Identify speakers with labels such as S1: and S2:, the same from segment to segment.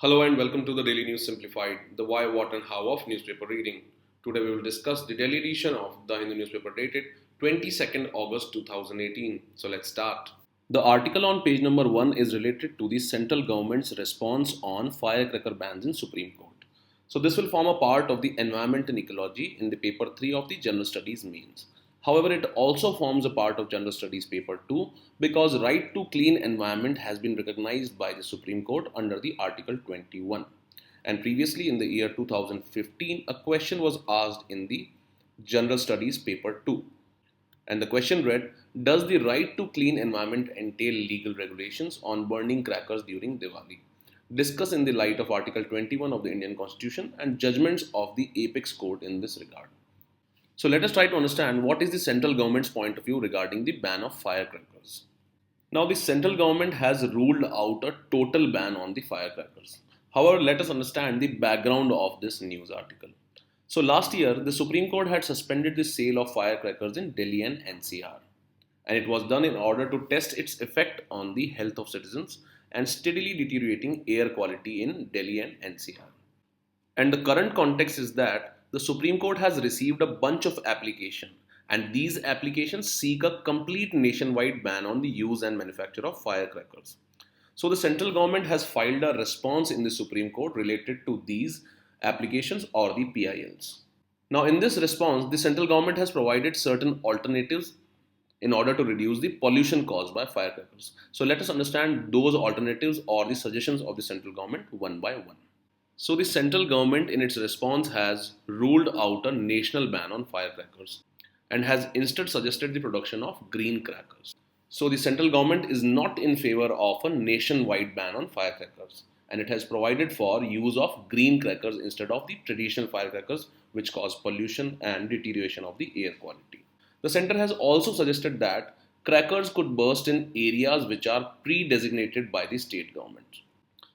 S1: Hello and welcome to the Daily News Simplified, the why, what and how of newspaper reading. Today we will discuss the daily edition of the Hindu newspaper dated 22nd August 2018. So let's start. The article on page number 1 is related to the central government's response on firecracker bans in Supreme Court. So this will form a part of the environment and ecology in the paper 3 of the General Studies mains. However, it also forms a part of General Studies paper 2 because right to clean environment has been recognized by the Supreme Court under the Article 21. And previously in the year 2015, a question was asked in the General Studies paper 2. And the question read, does the right to clean environment entail legal regulations on burning crackers during Diwali? Discuss in the light of Article 21 of the Indian Constitution and judgments of the Apex Court in this regard. So let us try to understand what is the central government's point of view regarding the ban of firecrackers. Now the central government has ruled out a total ban on the firecrackers. However, let us understand the background of this news article. So last year, the Supreme Court had suspended the sale of firecrackers in Delhi and NCR. And it was done in order to test its effect on the health of citizens and steadily deteriorating air quality in Delhi and NCR. And the current context is that the Supreme Court has received a bunch of applications, and these applications seek a complete nationwide ban on the use and manufacture of firecrackers. So the central government has filed a response in the Supreme Court related to these applications or the PILs. Now in this response, the central government has provided certain alternatives in order to reduce the pollution caused by firecrackers. So let us understand those alternatives or the suggestions of the central government one by one. So the central government in its response has ruled out a national ban on firecrackers and has instead suggested the production of green crackers. So the central government is not in favor of a nationwide ban on firecrackers, and it has provided for use of green crackers instead of the traditional firecrackers which cause pollution and deterioration of the air quality. The center has also suggested that crackers could burst in areas which are pre-designated by the state government.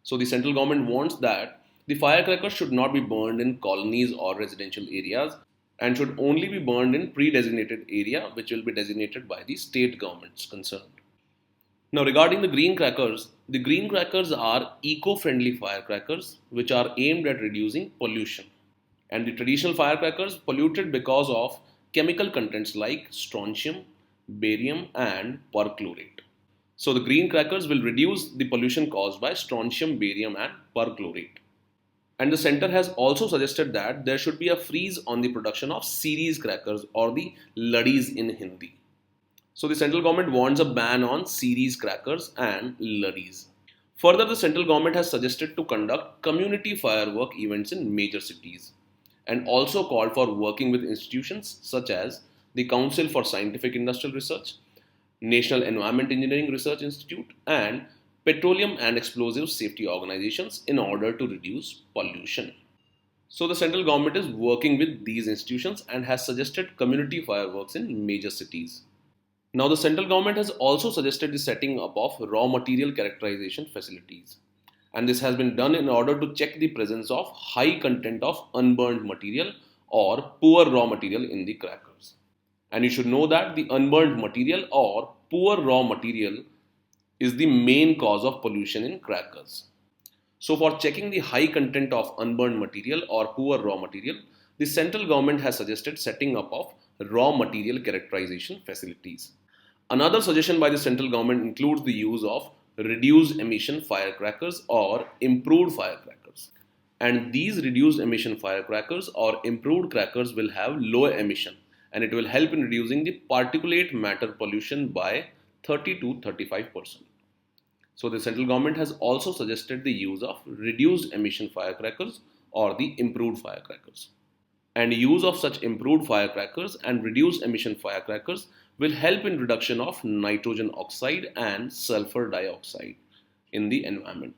S1: So the central government wants that the firecrackers should not be burned in colonies or residential areas and should only be burned in pre-designated area which will be designated by the state governments concerned. Now regarding the green crackers are eco-friendly firecrackers which are aimed at reducing pollution. And the traditional firecrackers polluted because of chemical contents like strontium, barium and perchlorate. So the green crackers will reduce the pollution caused by strontium, barium and perchlorate. And the center has also suggested that there should be a freeze on the production of series crackers or the ladis in Hindi. So the central government wants a ban on series crackers and ladis. Further, the central government has suggested to conduct community firework events in major cities and also called for working with institutions such as the Council for Scientific Industrial Research, National Environment Engineering Research Institute and petroleum and explosives safety organizations in order to reduce pollution. So the central government is working with these institutions and has suggested community fireworks in major cities. Now the central government has also suggested the setting up of raw material characterization facilities. And this has been done in order to check the presence of high content of unburned material or poor raw material in the crackers. And you should know that the unburned material or poor raw material is the main cause of pollution in crackers. So for checking the high content of unburned material or poor raw material, the central government has suggested setting up of raw material characterization facilities. Another suggestion by the central government includes the use of reduced emission firecrackers or improved firecrackers. And these reduced emission firecrackers or improved crackers will have lower emission and it will help in reducing the particulate matter pollution by 30 to 35%. So the central government has also suggested the use of reduced emission firecrackers or the improved firecrackers. And use of such improved firecrackers and reduced emission firecrackers will help in reduction of nitrogen oxide and sulfur dioxide in the environment.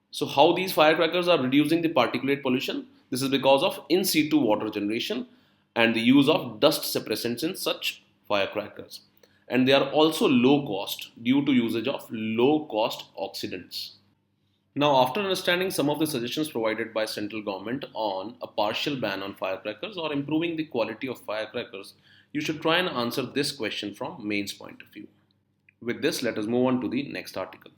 S1: So how these firecrackers are reducing the particulate pollution? This is because of in situ water generation and the use of dust suppressants in such firecrackers. And they are also low cost due to usage of low cost oxidants. Now, after understanding some of the suggestions provided by central government on a partial ban on firecrackers or improving the quality of firecrackers, you should try and answer this question from mains point of view. With this, let us move on to the next article.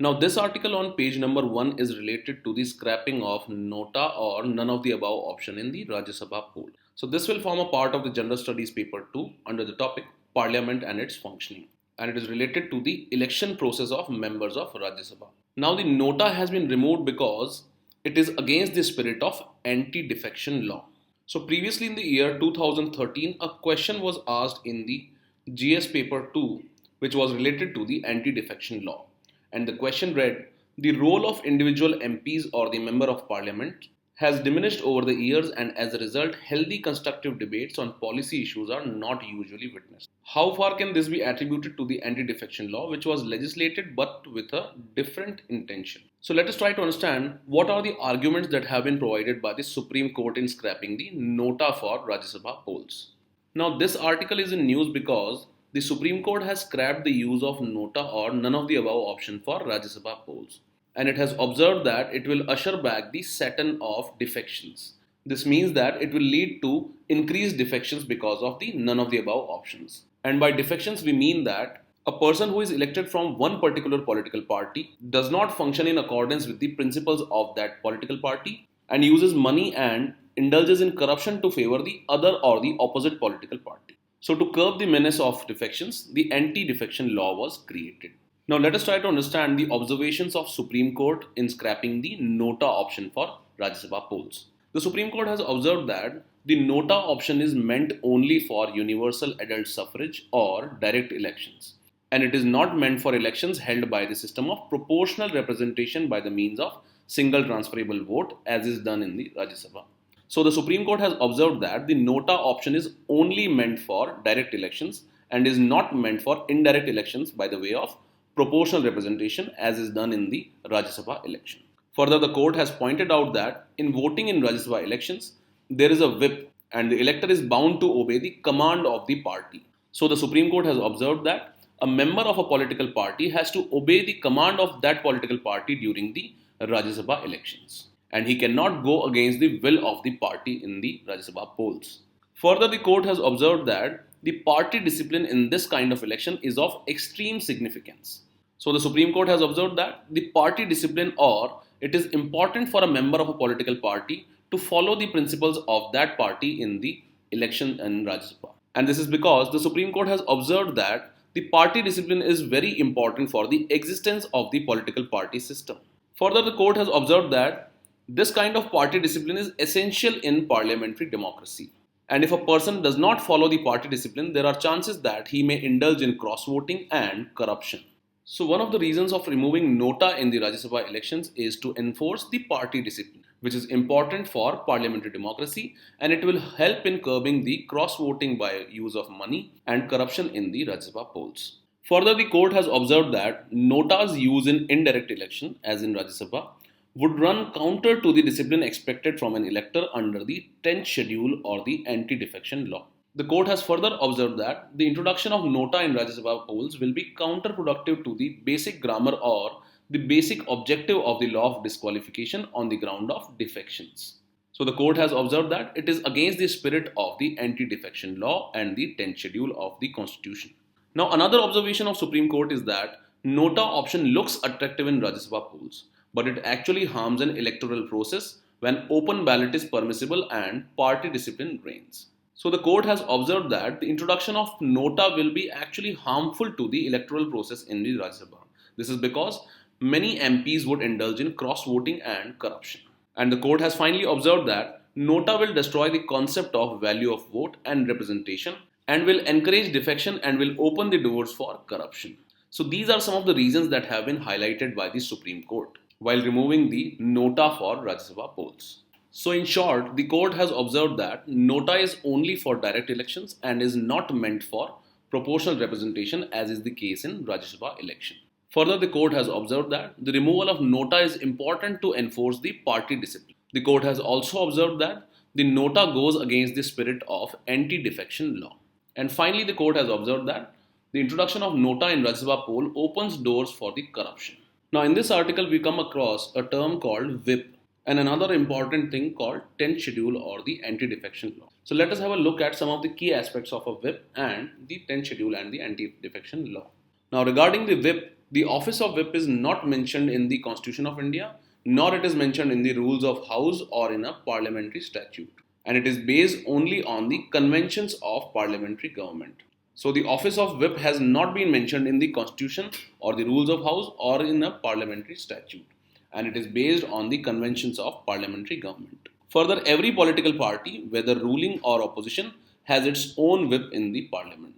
S1: Now, this article on page number 1 is related to the scrapping of NOTA or none of the above option in the Rajya Sabha poll. So, this will form a part of the General Studies paper 2 under the topic Parliament and its functioning, and it is related to the election process of members of Rajya Sabha. Now, the NOTA has been removed because it is against the spirit of anti-defection law. So, previously in the year 2013, a question was asked in the GS paper 2 which was related to the anti-defection law. And the question read, the role of individual MPs or the member of parliament has diminished over the years, and as a result, healthy constructive debates on policy issues are not usually witnessed. How far can this be attributed to the anti-defection law, which was legislated but with a different intention? So let us try to understand what are the arguments that have been provided by the Supreme Court in scrapping the NOTA for Rajya Sabha polls. Now, this article is in news because the Supreme Court has scrapped the use of NOTA or none of the above option for Rajya Sabha polls, and it has observed that it will usher back the satin of defections. This means that it will lead to increased defections because of the none of the above options. And by defections, we mean that a person who is elected from one particular political party does not function in accordance with the principles of that political party and uses money and indulges in corruption to favor the other or the opposite political party. So, to curb the menace of defections, the anti-defection law was created. Now, let us try to understand the observations of Supreme Court in scrapping the NOTA option for Rajya Sabha polls. The Supreme Court has observed that the NOTA option is meant only for universal adult suffrage or direct elections, and it is not meant for elections held by the system of proportional representation by the means of single transferable vote, as is done in the Rajya Sabha. So the Supreme Court has observed that the NOTA option is only meant for direct elections and is not meant for indirect elections by the way of proportional representation, as is done in the Rajya Sabha election. Further, the court has pointed out that in voting in Rajya Sabha elections, there is a whip and the elector is bound to obey the command of the party. So the Supreme Court has observed that a member of a political party has to obey the command of that political party during the Rajya Sabha elections, and he cannot go against the will of the party in the Rajya Sabha polls. Further, the court has observed that the party discipline in this kind of election is of extreme significance. So the Supreme Court has observed that the party discipline, or it is important for a member of a political party to follow the principles of that party in the election in Rajya Sabha. And this is because the Supreme Court has observed that the party discipline is very important for the existence of the political party system. Further, the court has observed that this kind of party discipline is essential in parliamentary democracy. And if a person does not follow the party discipline, there are chances that he may indulge in cross voting and corruption. So, one of the reasons of removing NOTA in the Rajya Sabha elections is to enforce the party discipline, which is important for parliamentary democracy, and it will help in curbing the cross voting by use of money and corruption in the Rajya Sabha polls. Further, the court has observed that NOTA's use in indirect election, as in Rajya Sabha, would run counter to the discipline expected from an elector under the 10th schedule or the anti-defection law. The court has further observed that the introduction of NOTA in Rajya Sabha polls will be counterproductive to the basic grammar or the basic objective of the law of disqualification on the ground of defections. So the court has observed that it is against the spirit of the anti-defection law and the 10th schedule of the constitution. Now, another observation of Supreme Court is that NOTA option looks attractive in Rajya Sabha polls, but it actually harms an electoral process when open ballot is permissible and party discipline reigns. So the court has observed that the introduction of NOTA will be actually harmful to the electoral process in the Rajya Sabha. This is because many MPs would indulge in cross voting and corruption. And the court has finally observed that NOTA will destroy the concept of value of vote and representation and will encourage defection and will open the doors for corruption. So these are some of the reasons that have been highlighted by the Supreme Court while removing the NOTA for Rajya Sabha polls. So in short, the court has observed that NOTA is only for direct elections and is not meant for proportional representation, as is the case in Rajya Sabha election. Further, the court has observed that the removal of NOTA is important to enforce the party discipline. The court has also observed that the NOTA goes against the spirit of anti-defection law. And finally, the court has observed that the introduction of NOTA in Rajya Sabha poll opens doors for the corruption. Now, in this article, we come across a term called whip and another important thing called 10th schedule or the anti-defection law. So let us have a look at some of the key aspects of a whip and the 10th schedule and the anti-defection law. Now, regarding the whip, The office of whip is not mentioned in the Constitution of India, nor it is mentioned in the rules of house or in a parliamentary statute. And it is based only on the conventions of parliamentary government. So the office of whip has not been mentioned in the Constitution or the rules of house or in a parliamentary statute. And it is based on the conventions of parliamentary government. Further, every political party, whether ruling or opposition, has its own whip in the parliament.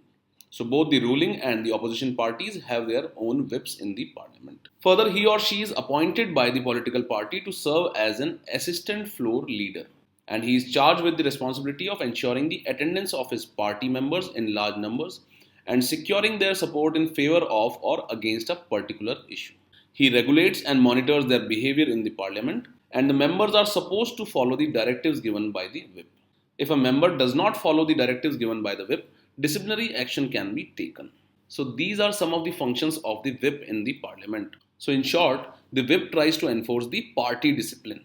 S1: So both the ruling and the opposition parties have their own whips in the parliament. Further, he or she is appointed by the political party to serve as an assistant floor leader. And he is charged with the responsibility of ensuring the attendance of his party members in large numbers and securing their support in favor of or against a particular issue. He regulates and monitors their behavior in the parliament, and the members are supposed to follow the directives given by the whip. If a member does not follow the directives given by the whip, disciplinary action can be taken. So these are some of the functions of the whip in the parliament. So in short, the whip tries to enforce the party discipline.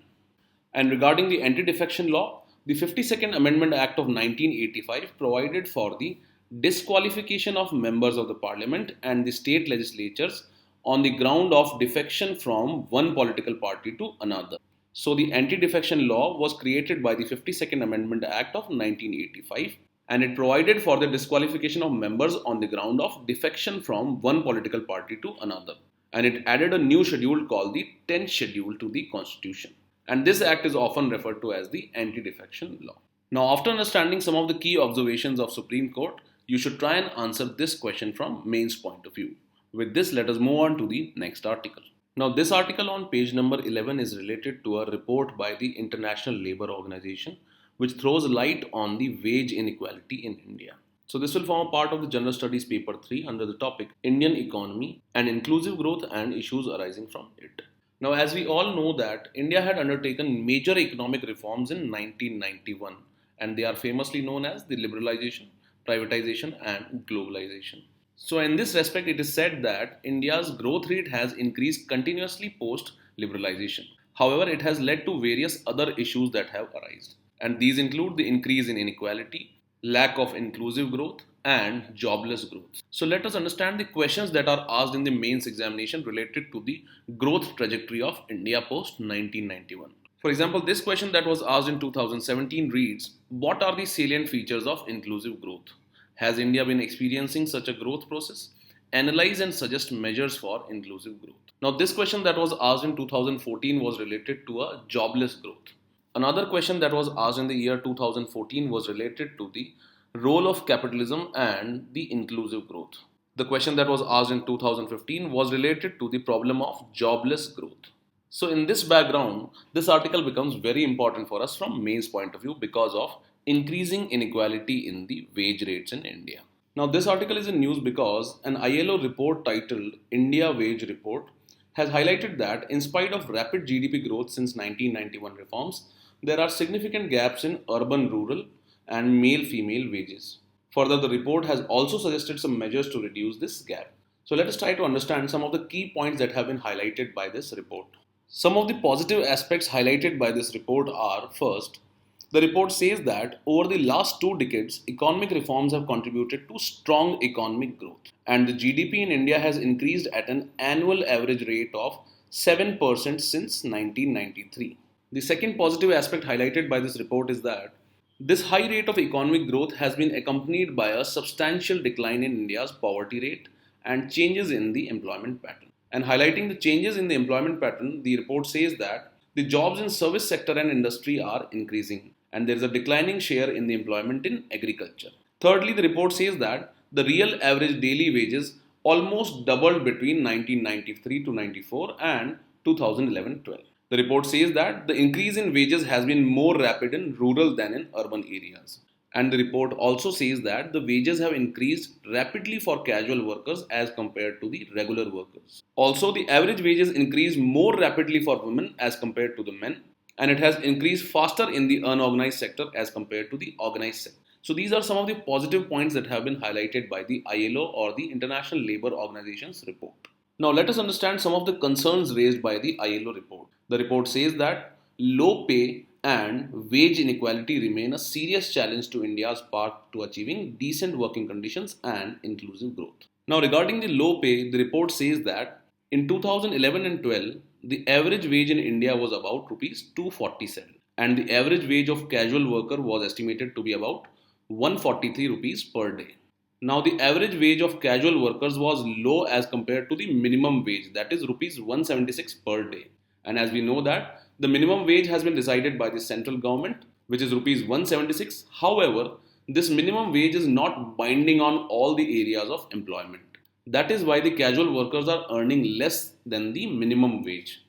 S1: And regarding the anti-defection law, the 52nd Amendment Act of 1985 provided for the disqualification of members of the parliament and the state legislatures on the ground of defection from one political party to another. So the anti-defection law was created by the 52nd Amendment Act of 1985, and it provided for the disqualification of members on the ground of defection from one political party to another. And it added a new schedule called the 10th schedule to the Constitution. And this act is often referred to as the anti-defection law. Now, after understanding some of the key observations of Supreme Court, you should try and answer this question from mains point of view. With this, let us move on to the next article. Now, this article on page number 11 is related to a report by the International Labour Organization, which throws light on the wage inequality in India. So this will form a part of the General Studies paper 3 under the topic Indian Economy and Inclusive Growth and Issues Arising from It. Now, as we all know that India had undertaken major economic reforms in 1991, and they are famously known as the liberalization, privatization and globalization. So in this respect, it is said that India's growth rate has increased continuously post liberalization. However, it has led to various other issues that have arisen, and these include the increase in inequality, lack of inclusive growth, and jobless growth. So let us understand the questions that are asked in the mains examination related to the growth trajectory of India post 1991. For example, this question that was asked in 2017 reads, what are the salient features of inclusive growth? Has India been experiencing such a growth process? Analyze and suggest measures for inclusive growth. Now, this question that was asked in 2014 was related to a jobless growth. Another question that was asked in the year 2014 was related to the role of capitalism and the inclusive growth. The question that was asked in 2015 was related to the problem of jobless growth. So in this background, this article becomes very important for us from mains point of view because of increasing inequality in the wage rates in India. Now this article is in news because an ILO report titled India Wage Report has highlighted that in spite of rapid GDP growth since 1991 reforms, there are significant gaps in urban-rural and male-female wages. Further, the report has also suggested some measures to reduce this gap. So let us try to understand some of the key points that have been highlighted by this report. Some of the positive aspects highlighted by this report are, first, the report says that over the last 2 decades, economic reforms have contributed to strong economic growth, and the GDP in India has increased at an annual average rate of 7% since 1993. The second positive aspect highlighted by this report is that this high rate of economic growth has been accompanied by a substantial decline in India's poverty rate and changes in the employment pattern. And highlighting the changes in the employment pattern, the report says that the jobs in service sector and industry are increasing, and there is a declining share in the employment in agriculture. Thirdly, the report says that the real average daily wages almost doubled between 1993 to 94 and 2011-12. The report says that the increase in wages has been more rapid in rural than in urban areas. And the report also says that the wages have increased rapidly for casual workers as compared to the regular workers. Also, the average wages increased more rapidly for women as compared to the men, and it has increased faster in the unorganized sector as compared to the organized sector. So these are some of the positive points that have been highlighted by the ILO or the International Labour Organization's report. Now let us understand some of the concerns raised by the ILO report. The report says that low pay and wage inequality remain a serious challenge to India's path to achieving decent working conditions and inclusive growth. Now, regarding the low pay, the report says that in 2011 and 12, the average wage in India was about rupees 247, and the average wage of casual worker was estimated to be about 143 rupees per day. Now, the average wage of casual workers was low as compared to the minimum wage, that is rupees 176 per day. And as we know that the minimum wage has been decided by the central government, which is rupees 176. However, this minimum wage is not binding on all the areas of employment. That is why the casual workers are earning less than the minimum wage,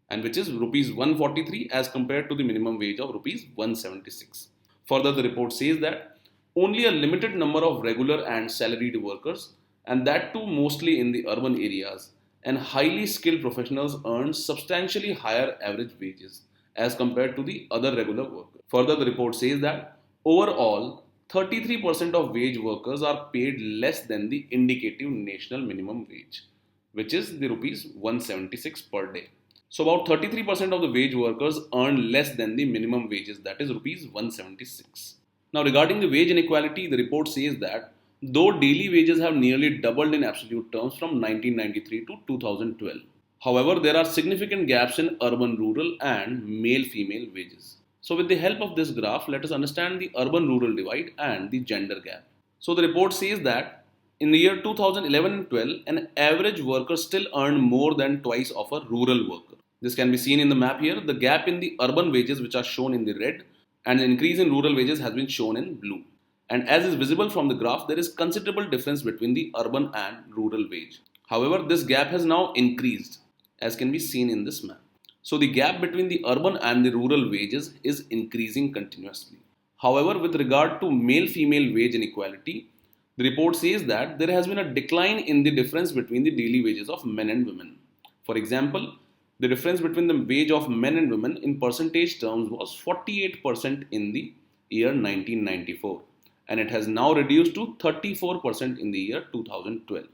S1: and which is rupees 143 as compared to the minimum wage of rupees 176. Further, the report says that only a limited number of regular and salaried workers, and that too mostly in the urban areas, and highly skilled professionals earn substantially higher average wages as compared to the other regular workers. Further, the report says that overall, 33% of wage workers are paid less than the indicative national minimum wage, which is the rupees 176 per day. So about 33% of the wage workers earn less than the minimum wages, that is rupees 176. Now, regarding the wage inequality, the report says that though daily wages have nearly doubled in absolute terms from 1993 to 2012, however, there are significant gaps in urban, rural, and male female wages. So, with the help of this graph, let us understand the urban rural divide and the gender gap. So, the report says that in the year 2011 and 12, an average worker still earned more than twice of a rural worker. This can be seen in the map here. The gap in the urban wages, which are shown in the red, and the increase in rural wages has been shown in blue. And as is visible from the graph, there is considerable difference between the urban and rural wage. However, this gap has now increased, as can be seen in this map. So the gap between the urban and the rural wages is increasing continuously. However, with regard to male-female wage inequality, the report says that there has been a decline in the difference between the daily wages of men and women. For example, the difference between the wage of men and women in percentage terms was 48% in the year 1994, and it has now reduced to 34% in the year 2012.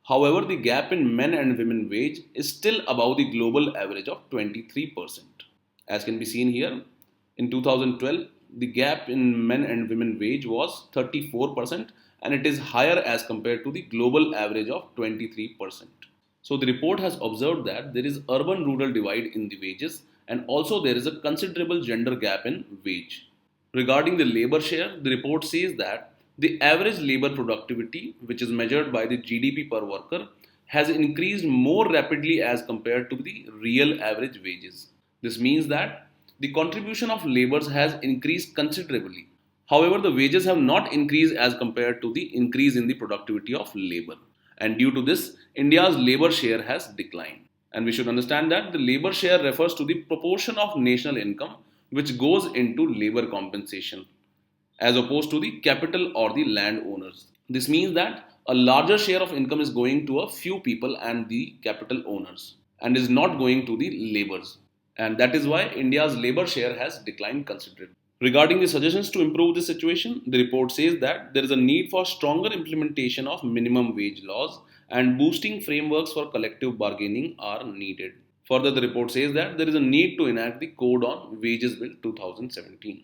S1: However, the gap in men and women wage is still above the global average of 23%. As can be seen here, in 2012, the gap in men and women wage was 34%, and it is higher as compared to the global average of 23%. So the report has observed that there is urban-rural divide in the wages, and also there is a considerable gender gap in wage. Regarding the labor share, the report says that the average labor productivity, which is measured by the GDP per worker, has increased more rapidly as compared to the real average wages. This means that the contribution of laborers has increased considerably. However, the wages have not increased as compared to the increase in the productivity of labor. And due to this, India's labor share has declined. And we should understand that the labor share refers to the proportion of national income which goes into labor compensation, as opposed to the capital or the landowners. This means that a larger share of income is going to a few people and the capital owners, and is not going to the laborers. And that is why India's labor share has declined considerably. Regarding the suggestions to improve this situation, the report says that there is a need for stronger implementation of minimum wage laws and boosting frameworks for collective bargaining are needed. Further, the report says that there is a need to enact the Code on Wages Bill 2017.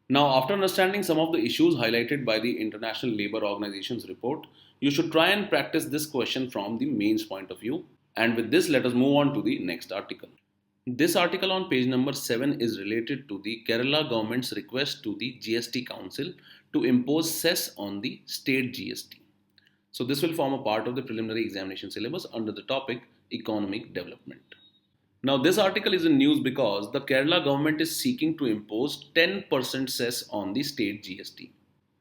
S1: Now, after understanding some of the issues highlighted by the International Labour Organization's report, you should try and practice this question from the mains point of view. And with this, let us move on to the next article. This article on page number 7 is related to the Kerala government's request to the GST Council to impose cess on the state GST. So this will form a part of the preliminary examination syllabus under the topic Economic Development. Now this article is in news because the Kerala government is seeking to impose 10% cess on the state GST.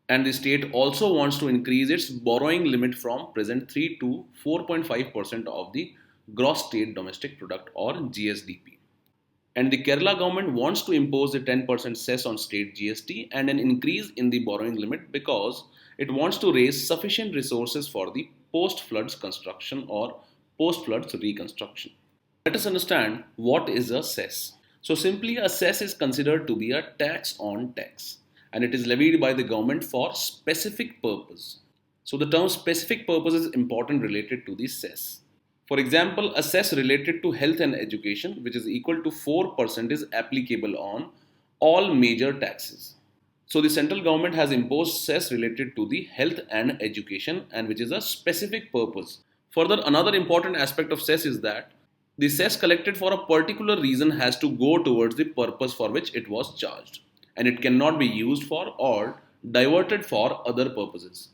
S1: And the state also wants to increase its borrowing limit from present 3 to 4.5% of the gross state domestic product or GSDP. And the Kerala government wants to impose a 10% cess on state GST and an increase in the borrowing limit because it wants to raise sufficient resources for the post-floods construction or post-floods reconstruction. Let us understand what is a cess. So simply a cess is considered to be a tax on tax, and it is levied by the government for specific purpose. So the term specific purpose is important related to the cess. For example, a cess related to health and education, which is equal to 4%, is applicable on all major taxes. So the central government has imposed cess related to the health and education, and which is a specific purpose. Further, another important aspect of cess is that the cess collected for a particular reason has to go towards the purpose for which it was charged, and it cannot be used for or diverted for other purposes.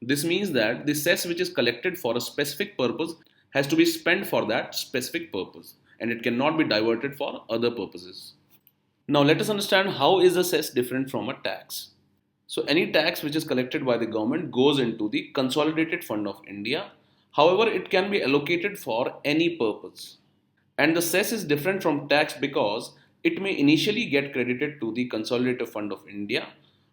S1: This means that the cess which is collected for a specific purpose has to be spent for that specific purpose, and it cannot be diverted for other purposes. Now let us understand how is a cess different from a tax. So any tax which is collected by the government goes into the Consolidated Fund of India. However, it can be allocated for any purpose. And the cess is different from tax because it may initially get credited to the Consolidated Fund of India,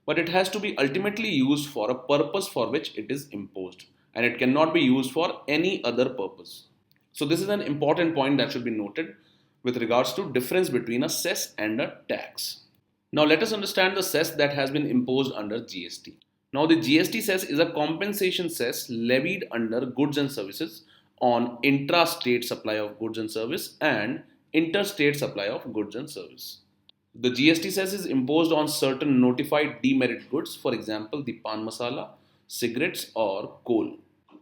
S1: but it has to be ultimately used for a purpose for which it is imposed, and it cannot be used for any other purpose. So this is an important point that should be noted with regards to difference between a cess and a tax. Now let us understand the cess that has been imposed under GST. Now the GST cess is a compensation cess levied under goods and services on intra-state supply of goods and service and interstate supply of goods and service. The GST cess is imposed on certain notified demerit goods, for example, the pan masala, cigarettes, or coal.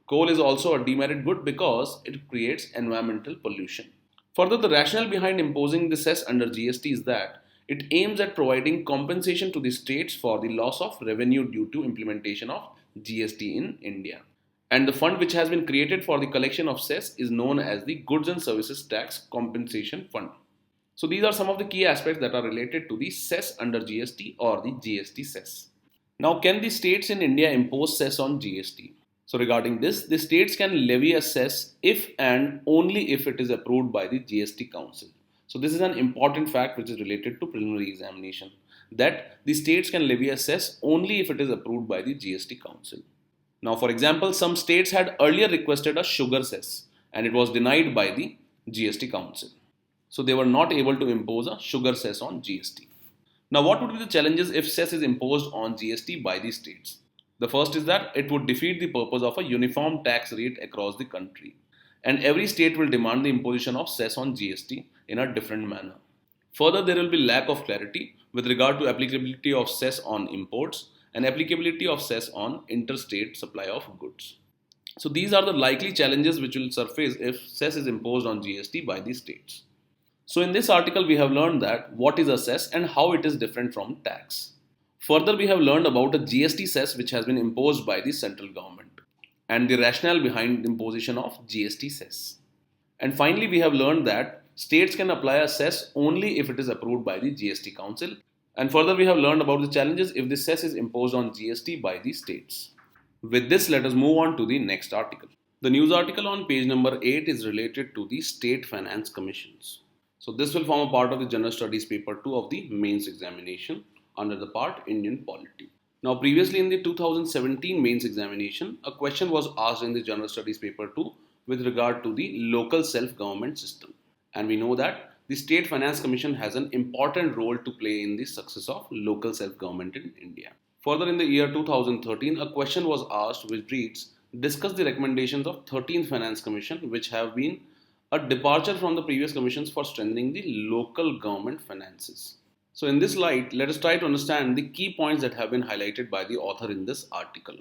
S1: Coal is also a demerit good because it creates environmental pollution. Further, the rationale behind imposing the cess under GST is that it aims at providing compensation to the states for the loss of revenue due to implementation of GST in India. And the fund which has been created for the collection of cess is known as the Goods and Services Tax Compensation Fund. So these are some of the key aspects that are related to the cess under GST or the GST cess. Now, can the states in India impose cess on GST? So regarding this, the states can levy a cess if and only if it is approved by the GST Council. So this is an important fact which is related to preliminary examination, that the states can levy a cess only if it is approved by the GST Council. Now, for example, some states had earlier requested a sugar cess and it was denied by the GST Council. So they were not able to impose a sugar cess on GST. Now, what would be the challenges if cess is imposed on GST by the states? The first is that it would defeat the purpose of a uniform tax rate across the country, and every state will demand the imposition of cess on GST in a different manner. Further, there will be lack of clarity with regard to applicability of cess on imports and applicability of cess on interstate supply of goods. So these are the likely challenges which will surface if cess is imposed on GST by the states. So in this article, we have learned that what is a cess and how it is different from tax. Further, we have learned about a GST cess which has been imposed by the central government and the rationale behind the imposition of GST cess. And finally, we have learned that states can apply a cess only if it is approved by the GST Council. And further, we have learned about the challenges if the cess is imposed on GST by the states. With this, let us move on to the next article. The news article on page number 8 is related to the state finance commissions. So this will form a part of the General Studies paper 2 of the mains examination under the part Indian polity. Now previously in the 2017 mains examination, a question was asked in the General Studies paper 2 with regard to the local self-government system. And we know that the State Finance Commission has an important role to play in the success of local self-government in India. Further, in the year 2013, a question was asked which reads, discuss the recommendations of 13th Finance Commission which have been a departure from the previous commissions for strengthening the local government finances. So in this light, let us try to understand the key points that have been highlighted by the author in this article.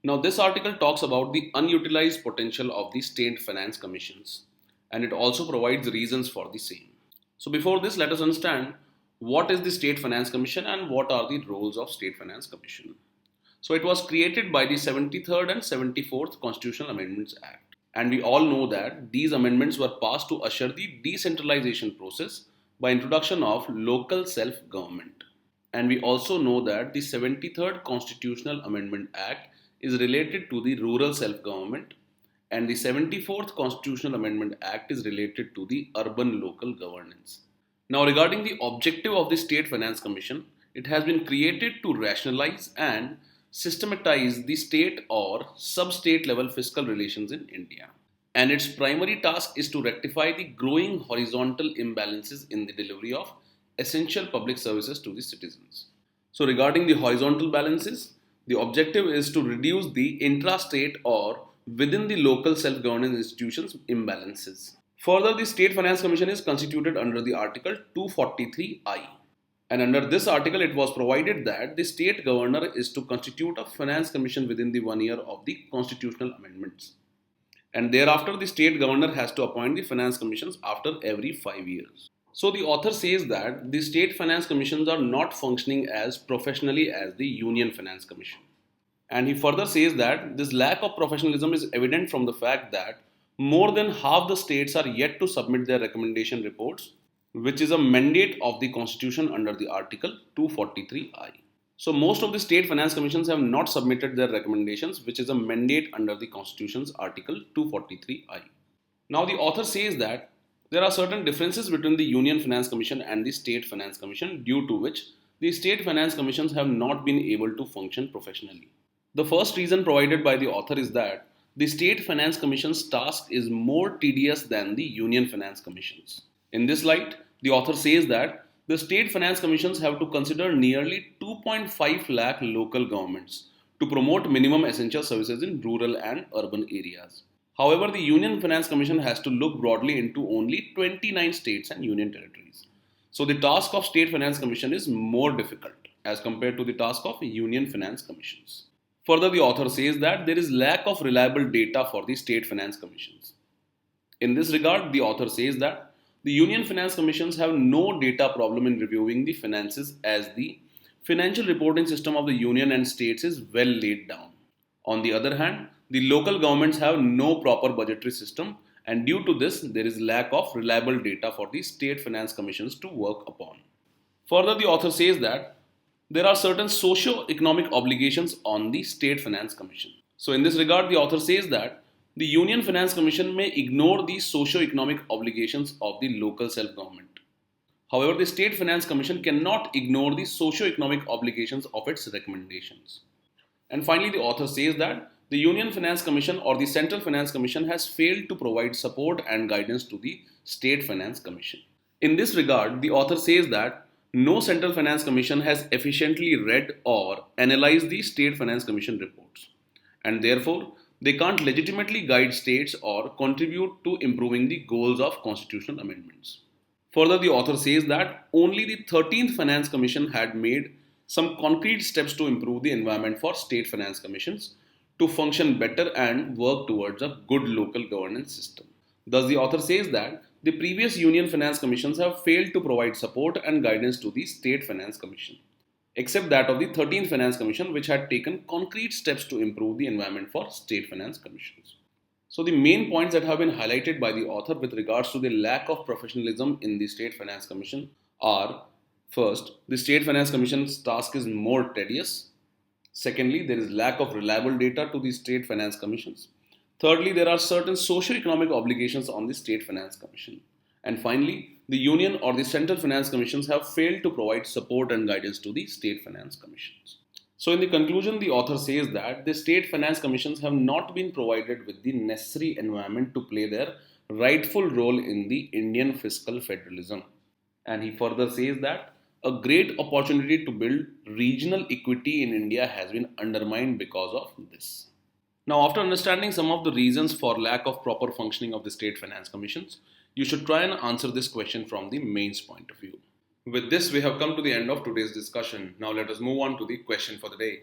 S1: Now this article talks about the unutilized potential of the state finance commissions, and it also provides reasons for the same. So before this, let us understand what is the State Finance Commission and what are the roles of State Finance Commission. So it was created by the 73rd and 74th Constitutional Amendments Act. And we all know that these amendments were passed to usher the decentralization process by introduction of local self-government. And we also know that the 73rd Constitutional Amendment Act is related to the rural self-government, and the 74th Constitutional Amendment Act is related to the urban local governance. Now regarding the objective of the State Finance Commission, it has been created to rationalize and systematize the state or sub-state level fiscal relations in India. And its primary task is to rectify the growing horizontal imbalances in the delivery of essential public services to the citizens. So regarding the horizontal balances, the objective is to reduce the intra-state or within the local self-governance institutions imbalances. Further, the State Finance Commission is constituted under the Article 243I. And under this article, it was provided that the state governor is to constitute a finance commission within the 1 year of the constitutional amendments. And thereafter, the state governor has to appoint the finance commissions after every 5 years. So the author says that the state finance commissions are not functioning as professionally as the union finance commission. And he further says that this lack of professionalism is evident from the fact that more than half the states are yet to submit their recommendation reports, which is a mandate of the constitution under the article 243I. So most of the state finance commissions have not submitted their recommendations, which is a mandate under the constitution's article 243I. Now the author says that there are certain differences between the union finance commission and the state finance commission, due to which the state finance commissions have not been able to function professionally. The first reason provided by the author is that the state finance commission's task is more tedious than the union finance commissions. In this light, the author says that the state finance commissions have to consider nearly 2.5 lakh local governments to promote minimum essential services in rural and urban areas. However, the Union Finance Commission has to look broadly into only 29 states and union territories. So the task of State Finance Commission is more difficult as compared to the task of Union Finance Commissions. Further, the author says that there is lack of reliable data for the State Finance Commissions. In this regard, the author says that the Union Finance Commissions have no data problem in reviewing the finances, as the financial reporting system of the Union and states is well laid down. On the other hand, the local governments have no proper budgetary system, and due to this, there is lack of reliable data for the state finance commissions to work upon. Further, the author says that there are certain socio-economic obligations on the state finance commission. So in this regard, the author says that the Union Finance Commission may ignore the socio-economic obligations of the local self-government. However, the State Finance Commission cannot ignore the socio-economic obligations of its recommendations. And finally, the author says that the Union Finance Commission or the Central Finance Commission has failed to provide support and guidance to the State Finance Commission. In this regard, the author says that no Central Finance Commission has efficiently read or analyzed the State Finance Commission reports, and therefore they can't legitimately guide states or contribute to improving the goals of constitutional amendments. Further, the author says that only the 13th Finance Commission had made some concrete steps to improve the environment for state finance commissions to function better and work towards a good local governance system. Thus, the author says that the previous Union Finance Commissions have failed to provide support and guidance to the State Finance Commission, except that of the 13th Finance Commission, which had taken concrete steps to improve the environment for state finance commissions. So the main points that have been highlighted by the author with regards to the lack of professionalism in the State Finance Commission are: first, the State Finance Commission's task is more tedious. Secondly, there is lack of reliable data to the State Finance Commissions. Thirdly, there are certain socio-economic obligations on the State Finance Commission. And finally, the Union or the Central Finance Commissions have failed to provide support and guidance to the State Finance Commissions. So in the conclusion, the author says that the State Finance Commissions have not been provided with the necessary environment to play their rightful role in the Indian fiscal federalism. And he further says that a great opportunity to build regional equity in India has been undermined because of this. Now, after understanding some of the reasons for lack of proper functioning of the State Finance Commissions, you should try and answer this question from the mains point of view. With this, we have come to the end of today's discussion. Now let us move on to the question for the day.